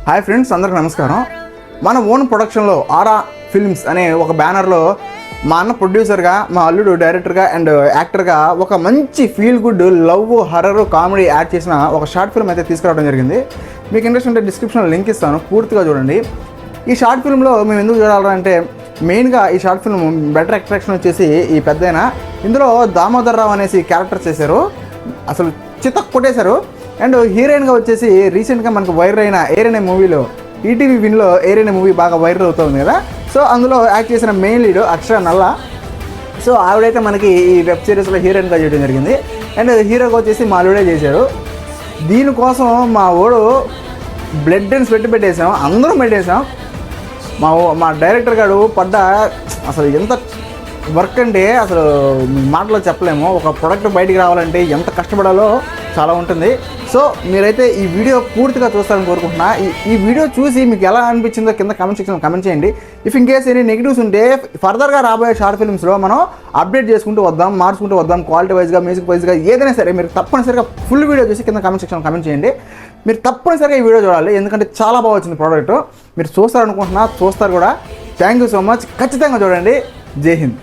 Hi friends, అందరికీ నమస్కారం. మన ఓన్ ప్రొడక్షన్లో ఆరా ఫిల్మ్స్ అనే ఒక బ్యానర్లో మా అన్న ప్రొడ్యూసర్గా, మా అల్లుడు డైరెక్టర్గా అండ్ యాక్టర్గా ఒక మంచి feel good love horror comedy add చేసిన ఒక షార్ట్ ఫిల్మ్ అయితే తీసుకురావడం జరిగింది. మీకు ఇంట్రెస్ట్ ఉంటే డిస్క్రిప్షన్లో లింక్ ఇస్తాను, పూర్తిగా చూడండి. ఈ షార్ట్ ఫిల్మ్లో మేము ఎందుకు చూడాలంటే మెయిన్గా ఈ షార్ట్ ఫిల్మ్ బెటర్ అట్రాక్షన్ వచ్చేసి ఈ పెద్దయిన ఇందులో దామోదర్ రావు అనేసి క్యారెక్టర్ చేశారు. అసలు చితక్ కొట్టేశారు. అండ్ హీరోయిన్గా వచ్చేసి రీసెంట్గా మనకు వైరల్ అయిన ఎయిర్ అనే మూవీలో ఈటీవీ విన్లో ఎయిర్ అనే మూవీ బాగా వైరల్ అవుతుంది కదా, సో అందులో యాక్ట్ చేసిన మెయిన్ లీడ్ అక్షర నల్ల. సో ఆవిడైతే మనకి ఈ వెబ్ సిరీస్లో హీరోయిన్గా చేయడం జరిగింది. అండ్ హీరోగా వచ్చేసి మా అల్లుడే చేశారు. దీనికోసం మా ఓడు బ్లడ్ అండ్ స్వెట్ పెట్టేసాం, అందరం పెట్టేసాం. మా డైరెక్టర్ గారు పడ్డ అసలు ఎంత వర్క్ అంటే అసలు మాటలో చెప్పలేము. ఒక ప్రోడక్ట్ బయటికి రావాలంటే ఎంత కష్టపడాలో చాలా ఉంటుంది. సో మీరైతే ఈ వీడియో పూర్తిగా చూస్తారని కోరుకుంటున్నా. ఈ వీడియో చూసి మీకు ఎలా అనిపించిందో కింద కామెంట్ సెక్షన్లో కామెంట్ చేయండి. If in case any negatives ఉంటే ఫర్దర్గా రాబోయే షార్ట్ ఫిల్మ్స్లో మనం అప్డేట్ చేసుకుంటూ వద్దాం, మార్చుకుంటూ వద్దాం. క్వాలిటీ వైజ్గా, మ్యూజిక్ వైజ్గా ఏదైనా సరే మీరు తప్పనిసరిగా ఫుల్ వీడియో చూసి కింద కామెంట్ సెక్షన్లో కామెంట్ చేయండి. మీరు తప్పనిసరిగా ఈ వీడియో చూడాలి, ఎందుకంటే చాలా బాగా వచ్చింది ప్రోడక్ట్. మీరు చూస్తారనుకుంటున్నా, చూస్తారు కూడా. Thank you so much. ఖచ్చితంగా చూడండి. జై హింద్.